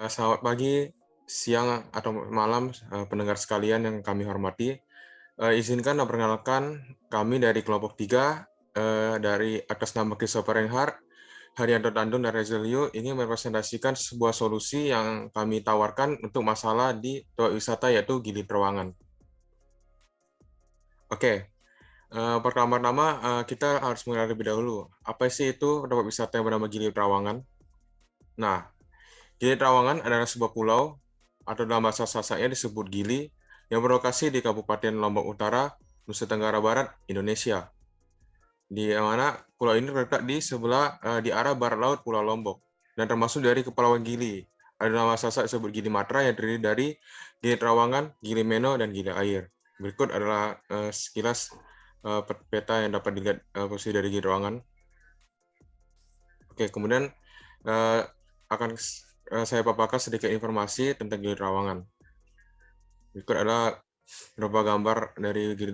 Selamat pagi, siang, atau malam, pendengar sekalian yang kami hormati. Izinkan memperkenalkan kami dari kelompok 3, dari atas nama Christopher Reinhardt, Haryanto Tandung, dan Rezilio ini merepresentasikan sebuah solusi yang kami tawarkan untuk masalah di tempat wisata yaitu Gili Trawangan. Oke, pertama-tama kita harus mengenal lebih dahulu, apa sih itu tempat wisata yang bernama Gili Trawangan? Nah, Gili Trawangan adalah sebuah pulau atau dalam bahasa Sasaknya disebut Gili yang berlokasi di Kabupaten Lombok Utara, Nusa Tenggara Barat, Indonesia. Di mana pulau ini terletak di sebelah di arah barat laut Pulau Lombok dan termasuk dari Kepulauan Gili. Ada nama Sasak disebut Gili Matra yang terdiri dari Gili Trawangan, Gili Meno, dan Gili Air. Berikut adalah sekilas peta yang dapat dilihat posisi dari Gili Trawangan. Oke, kemudian akan saya paparkan sedikit informasi tentang Gili Trawangan. Berikut adalah beberapa gambar dari Gili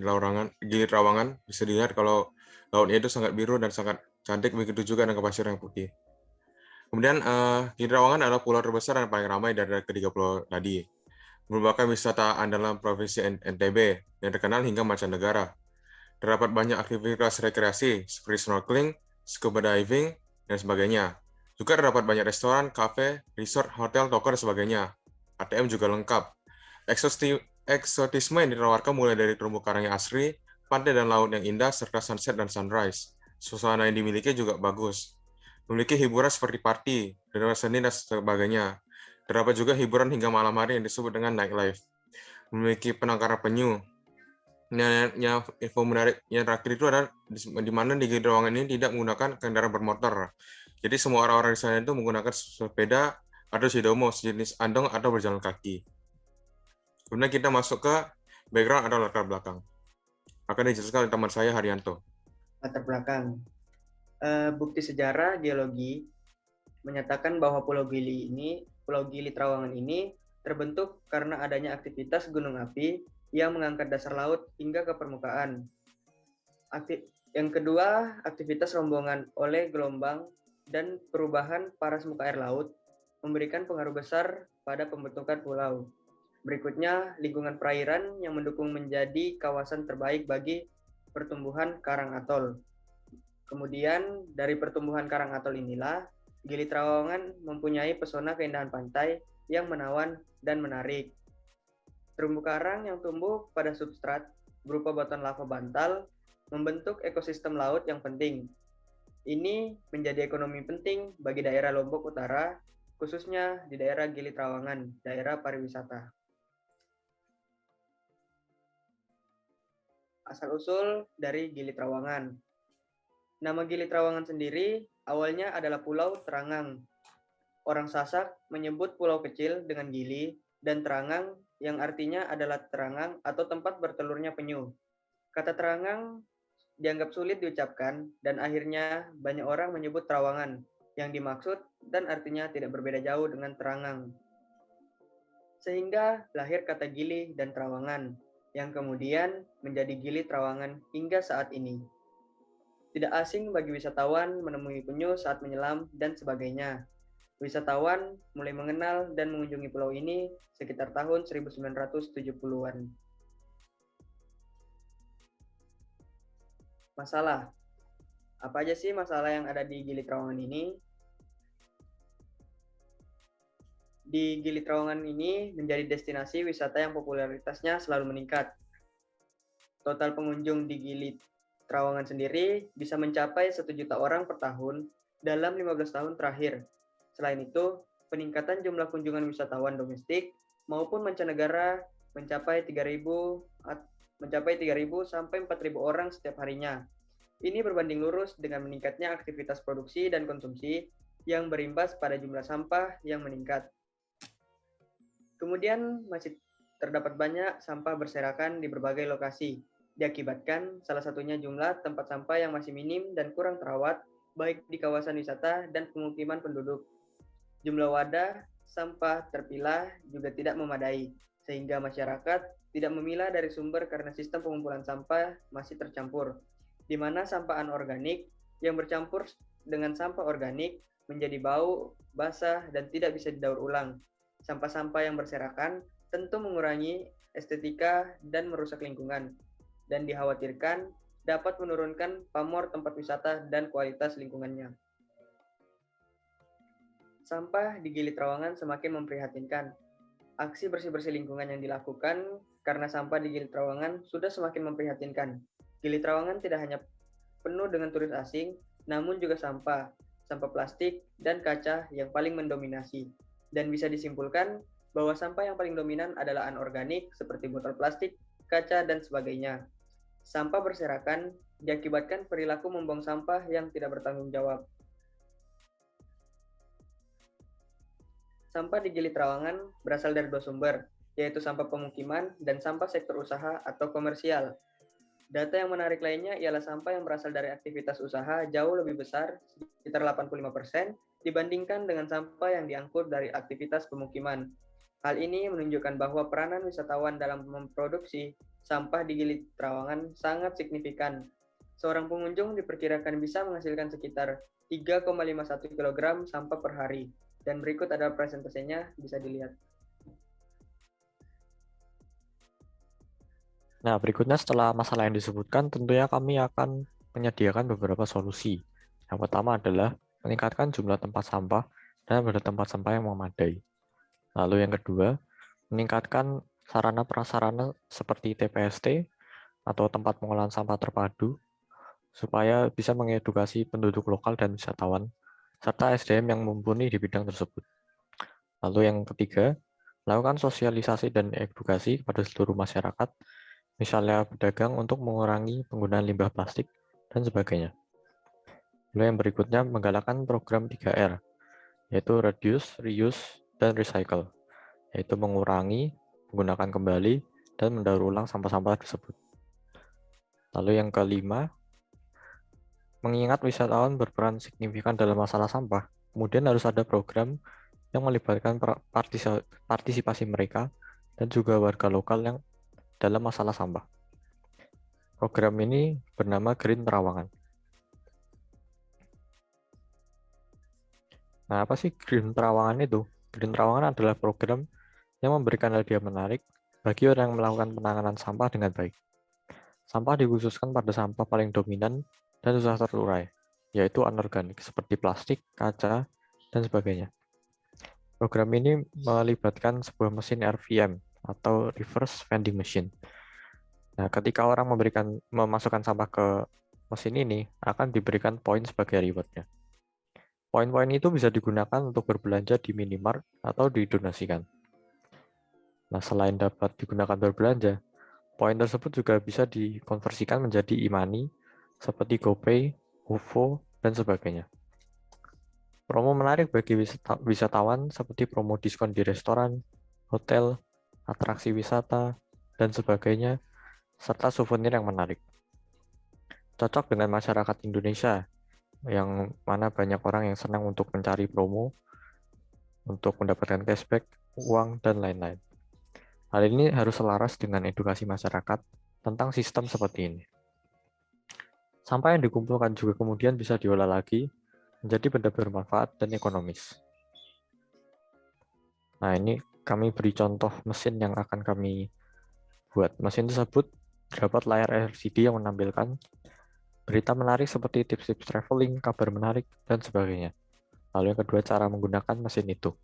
Trawangan. Bisa dilihat kalau lautnya itu sangat biru dan sangat cantik, begitu juga dengan pasir yang putih. Kemudian Gili Trawangan adalah pulau terbesar dan paling ramai dari ketiga pulau tadi. Merupakan wisata andalan Provinsi NTB yang terkenal hingga mancanegara. Terdapat banyak aktivitas rekreasi seperti snorkeling, scuba diving, dan sebagainya. Juga terdapat banyak restoran, kafe, resort, hotel, toko, dan sebagainya. ATM juga lengkap. Eksotisme yang ditawarkan mulai dari terumbu karang yang asri, pantai dan laut yang indah, serta sunset dan sunrise. Suasana yang dimiliki juga bagus. Memiliki hiburan seperti party, drama seni, dan sebagainya. Terdapat juga hiburan hingga malam hari yang disebut dengan nightlife. Memiliki penangkaran penyu. Yang info menarik yang terakhir itu adalah di mana di Gili Trawangan ini tidak menggunakan kendaraan bermotor. Jadi semua orang-orang di sana itu menggunakan sepeda atau sidomo, sejenis andong atau berjalan kaki. Kemudian kita masuk ke background atau latar belakang. Akan dijelaskan oleh teman saya Haryanto. Latar belakang. Bukti sejarah geologi menyatakan bahwa Pulau Gili Trawangan ini terbentuk karena adanya aktivitas gunung api yang mengangkat dasar laut hingga ke permukaan. Yang kedua, aktivitas rombongan oleh gelombang dan perubahan paras muka air laut memberikan pengaruh besar pada pembentukan pulau. Berikutnya, lingkungan perairan yang mendukung menjadi kawasan terbaik bagi pertumbuhan karang atol. Kemudian, dari pertumbuhan karang atol inilah, Gili Trawangan mempunyai pesona keindahan pantai yang menawan dan menarik. Terumbu karang yang tumbuh pada substrat berupa batuan lava bantal membentuk ekosistem laut yang penting. Ini menjadi ekonomi penting bagi daerah Lombok Utara, khususnya di daerah Gili Trawangan, daerah pariwisata. Asal-usul dari Gili Trawangan. Nama Gili Trawangan sendiri awalnya adalah Pulau Terangang. Orang Sasak menyebut pulau kecil dengan gili dan terangang yang artinya adalah terangang atau tempat bertelurnya penyu. Kata terangang dianggap sulit diucapkan dan akhirnya banyak orang menyebut Trawangan yang dimaksud dan artinya tidak berbeda jauh dengan terangang. Sehingga lahir kata Gili dan Trawangan yang kemudian menjadi Gili Trawangan hingga saat ini. Tidak asing bagi wisatawan menemui penyu saat menyelam dan sebagainya. Wisatawan mulai mengenal dan mengunjungi pulau ini sekitar tahun 1970-an. Masalah. Apa aja sih masalah yang ada di Gili Trawangan ini? Di Gili Trawangan ini menjadi destinasi wisata yang popularitasnya selalu meningkat. Total pengunjung di Gili Trawangan sendiri bisa mencapai 1 juta orang per tahun dalam 15 tahun terakhir. Selain itu, peningkatan jumlah kunjungan wisatawan domestik maupun mancanegara mencapai 3.000 sampai 4.000 orang setiap harinya. Ini berbanding lurus dengan meningkatnya aktivitas produksi dan konsumsi yang berimbas pada jumlah sampah yang meningkat. Kemudian masih terdapat banyak sampah berserakan di berbagai lokasi, diakibatkan salah satunya jumlah tempat sampah yang masih minim dan kurang terawat, baik di kawasan wisata dan pemukiman penduduk. Jumlah wadah sampah terpilah juga tidak memadai, sehingga masyarakat tidak memilah dari sumber karena sistem pengumpulan sampah masih tercampur, di mana sampah anorganik yang bercampur dengan sampah organik menjadi bau, basah, dan tidak bisa didaur ulang. Sampah-sampah yang berserakan tentu mengurangi estetika dan merusak lingkungan, dan dikhawatirkan dapat menurunkan pamor tempat wisata dan kualitas lingkungannya. Sampah di Gili Trawangan semakin memprihatinkan. Aksi bersih-bersih lingkungan yang dilakukan karena sampah di Gili Trawangan sudah semakin memprihatinkan. Gili Trawangan tidak hanya penuh dengan turis asing, namun juga sampah plastik, dan kaca yang paling mendominasi. Dan bisa disimpulkan bahwa sampah yang paling dominan adalah anorganik seperti botol plastik, kaca, dan sebagainya. Sampah berserakan diakibatkan perilaku membuang sampah yang tidak bertanggung jawab. Sampah di Gili Trawangan berasal dari dua sumber, yaitu sampah pemukiman dan sampah sektor usaha atau komersial. Data yang menarik lainnya ialah sampah yang berasal dari aktivitas usaha jauh lebih besar, sekitar 85%, dibandingkan dengan sampah yang diangkut dari aktivitas pemukiman. Hal ini menunjukkan bahwa peranan wisatawan dalam memproduksi sampah di Gili Trawangan sangat signifikan. Seorang pengunjung diperkirakan bisa menghasilkan sekitar 3,51 kg sampah per hari. Dan berikut adalah presentasinya, bisa dilihat. Nah, berikutnya setelah masalah yang disebutkan, tentunya kami akan menyediakan beberapa solusi. Yang pertama adalah meningkatkan jumlah tempat sampah dan pada tempat sampah yang memadai. Lalu yang kedua, meningkatkan sarana prasarana seperti TPST atau tempat pengolahan sampah terpadu, supaya bisa mengedukasi penduduk lokal dan wisatawan, serta SDM yang mumpuni di bidang tersebut. Lalu yang ketiga, lakukan sosialisasi dan edukasi kepada seluruh masyarakat, misalnya pedagang untuk mengurangi penggunaan limbah plastik dan sebagainya. Lalu yang berikutnya, menggalakkan program 3R, yaitu Reduce, Reuse, dan Recycle, yaitu mengurangi, menggunakan kembali, dan mendaur ulang sampah-sampah tersebut. Lalu yang kelima, mengingat wisatawan berperan signifikan dalam masalah sampah, kemudian harus ada program yang melibatkan partisipasi mereka dan juga warga lokal yang dalam masalah sampah. Program ini bernama Green Trawangan. Nah, apa sih Green Trawangan itu? Green Trawangan adalah program yang memberikan hadiah menarik bagi orang yang melakukan penanganan sampah dengan baik. Sampah dikhususkan pada sampah paling dominan dan susah terurai, yaitu anorganik seperti plastik, kaca, dan sebagainya. Program ini melibatkan sebuah mesin RVM atau Reverse Vending Machine. Nah, ketika orang memasukkan sampah ke mesin ini, akan diberikan poin sebagai rewardnya. Poin-poin itu bisa digunakan untuk berbelanja di minimart atau didonasikan. Nah, selain dapat digunakan berbelanja, poin tersebut juga bisa dikonversikan menjadi e-money seperti GoPay, OVO, dan sebagainya. Promo menarik bagi wisatawan seperti promo diskon di restoran, hotel, atraksi wisata, dan sebagainya, serta souvenir yang menarik. Cocok dengan masyarakat Indonesia, yang mana banyak orang yang senang untuk mencari promo, untuk mendapatkan cashback, uang, dan lain-lain. Hal ini harus selaras dengan edukasi masyarakat tentang sistem seperti ini. Sampah yang dikumpulkan juga kemudian bisa diolah lagi menjadi benda bermanfaat dan ekonomis. Nah, ini kami beri contoh mesin yang akan kami buat. Mesin tersebut terdapat layar LCD yang menampilkan berita menarik seperti tips-tips traveling, kabar menarik, dan sebagainya. Lalu yang kedua, cara menggunakan mesin itu.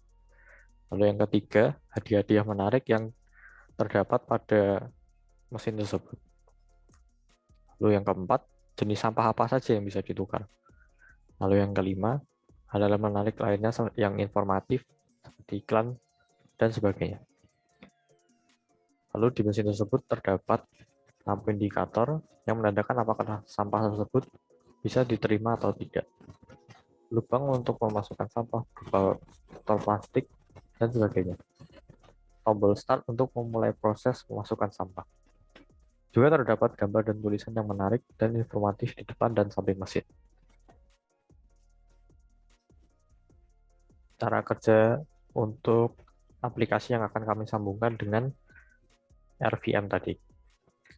Lalu yang ketiga, hadiah-hadiah menarik yang terdapat pada mesin tersebut. Lalu yang keempat, jenis sampah apa saja yang bisa ditukar. Lalu yang kelima, hal-hal menarik lainnya yang informatif, seperti iklan, dan sebagainya. Lalu di mesin tersebut terdapat lampu indikator yang menandakan apakah sampah tersebut bisa diterima atau tidak. Lubang untuk memasukkan sampah berupa botol plastik, dan sebagainya. Tombol start untuk memulai proses memasukkan sampah. Juga terdapat gambar dan tulisan yang menarik dan informatif di depan dan samping mesin. Cara kerja untuk aplikasi yang akan kami sambungkan dengan RVM tadi.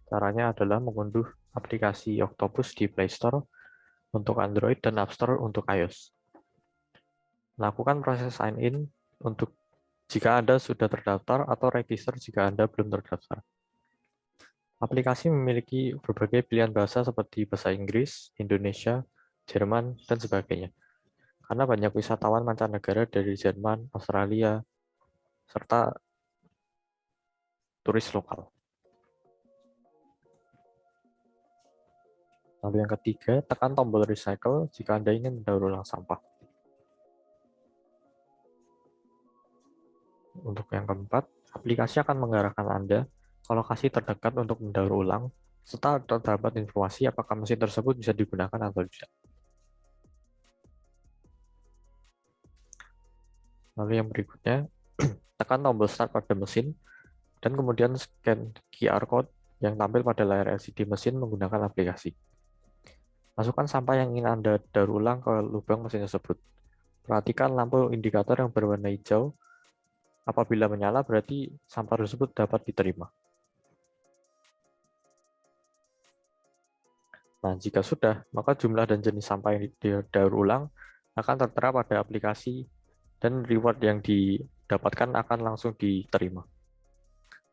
Caranya adalah mengunduh aplikasi Octopus di Play Store untuk Android dan App Store untuk iOS. Lakukan proses sign in untuk jika Anda sudah terdaftar atau register jika Anda belum terdaftar. Aplikasi memiliki berbagai pilihan bahasa seperti bahasa Inggris, Indonesia, Jerman, dan sebagainya. Karena banyak wisatawan mancanegara dari Jerman, Australia, serta turis lokal. Lalu yang ketiga, tekan tombol recycle jika Anda ingin mendaur ulang sampah. Untuk yang keempat, aplikasi akan mengarahkan Anda ke lokasi terdekat untuk mendaur ulang, serta terdapat informasi apakah mesin tersebut bisa digunakan atau tidak. Lalu yang berikutnya, tekan tombol start pada mesin, dan kemudian scan QR code yang tampil pada layar LCD mesin menggunakan aplikasi. Masukkan sampah yang ingin Anda daur ulang ke lubang mesin tersebut. Perhatikan lampu indikator yang berwarna hijau. Apabila menyala, berarti sampah tersebut dapat diterima. Nah, jika sudah, maka jumlah dan jenis sampah yang didaur ulang akan tertera pada aplikasi dan reward yang didapatkan akan langsung diterima.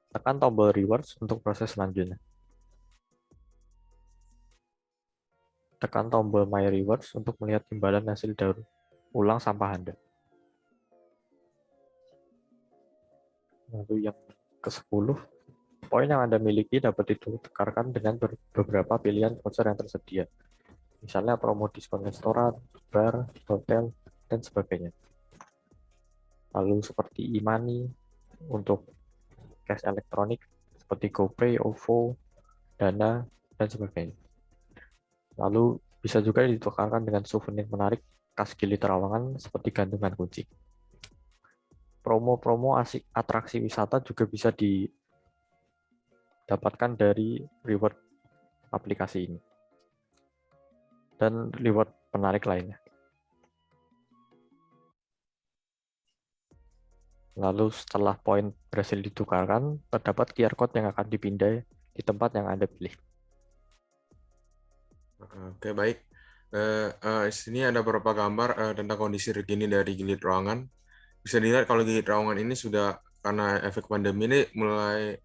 Tekan tombol rewards untuk proses selanjutnya. Tekan tombol My Rewards untuk melihat imbalan hasil daur ulang sampah Anda. Lalu yang ke-10, poin yang Anda miliki dapat ditukarkan dengan beberapa pilihan voucher yang tersedia. Misalnya promo diskon restoran, bar, hotel, dan sebagainya. Lalu seperti e-money untuk cash elektronik seperti GoPay, OVO, Dana, dan sebagainya. Lalu bisa juga ditukarkan dengan souvenir menarik khas Gili Trawangan seperti gantungan kunci. Promo-promo atraksi wisata juga bisa didapatkan dari reward aplikasi ini. Dan reward menarik lainnya. Lalu setelah poin berhasil ditukarkan, terdapat QR code yang akan dipindai di tempat yang Anda pilih. Oke, baik. Sini ada beberapa gambar tentang kondisi terkini dari Gili Trawangan. Bisa dilihat kalau Gili Trawangan ini sudah, karena efek pandemi ini mulai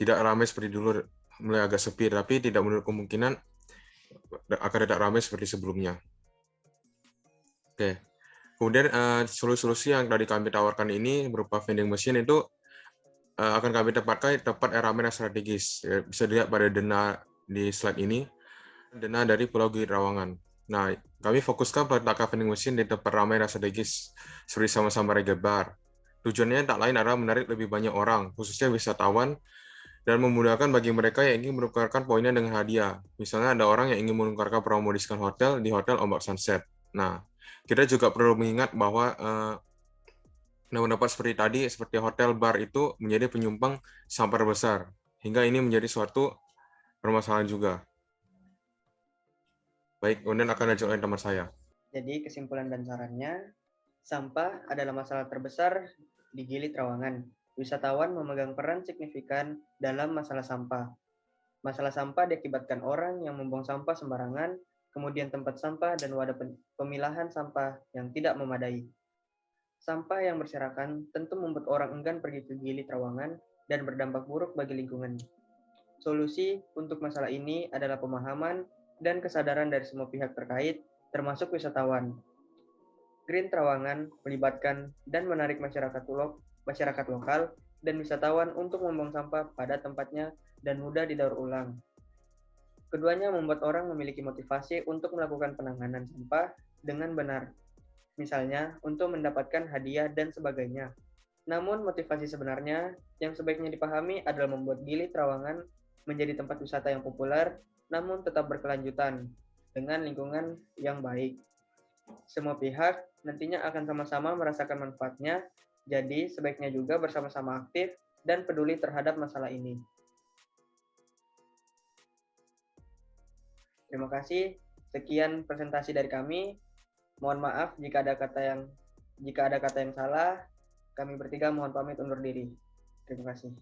tidak ramai seperti dulu, mulai agak sepi, tapi tidak menutup kemungkinan akan tidak ramai seperti sebelumnya. Oke. Kemudian solusi-solusi yang tadi kami tawarkan ini berupa vending machine itu akan kami tempatkan di tempat yang ramai dan strategis. Bisa dilihat pada Dena di slide ini, Dena dari Pulau Gili Trawangan. Nah, kami fokuskan meletakkan vending machine di tempat ramai dan strategis, seperti sama-sama reggae bar. Tujuannya tak lain adalah menarik lebih banyak orang, khususnya wisatawan, dan memudahkan bagi mereka yang ingin menukarkan poinnya dengan hadiah. Misalnya ada orang yang ingin menukarkan promo diskon hotel di Hotel Ombak Sunset. Nah, kita juga perlu mengingat bahwa pendapat seperti tadi, seperti hotel, bar itu menjadi penyumbang sampah besar, hingga ini menjadi suatu permasalahan juga. Baik, kemudian akan lanjut oleh teman saya. Jadi kesimpulan dan sarannya, sampah adalah masalah terbesar di Gili Trawangan. Wisatawan memegang peran signifikan dalam masalah sampah. Masalah sampah diakibatkan orang yang membuang sampah sembarangan, kemudian tempat sampah dan wadah pemilahan sampah yang tidak memadai. Sampah yang berserakan tentu membuat orang enggan pergi ke Gili Trawangan dan berdampak buruk bagi lingkungan. Solusi untuk masalah ini adalah pemahaman dan kesadaran dari semua pihak terkait, termasuk wisatawan. Green Trawangan melibatkan dan menarik masyarakat lokal dan wisatawan untuk membuang sampah pada tempatnya dan mudah didaur ulang. Keduanya membuat orang memiliki motivasi untuk melakukan penanganan sampah dengan benar, misalnya untuk mendapatkan hadiah dan sebagainya. Namun motivasi sebenarnya yang sebaiknya dipahami adalah membuat Gili Trawangan menjadi tempat wisata yang populer, namun tetap berkelanjutan dengan lingkungan yang baik. Semua pihak nantinya akan sama-sama merasakan manfaatnya, jadi sebaiknya juga bersama-sama aktif dan peduli terhadap masalah ini. Terima kasih. Sekian presentasi dari kami. Mohon maaf jika ada kata yang salah. Kami bertiga mohon pamit undur diri. Terima kasih.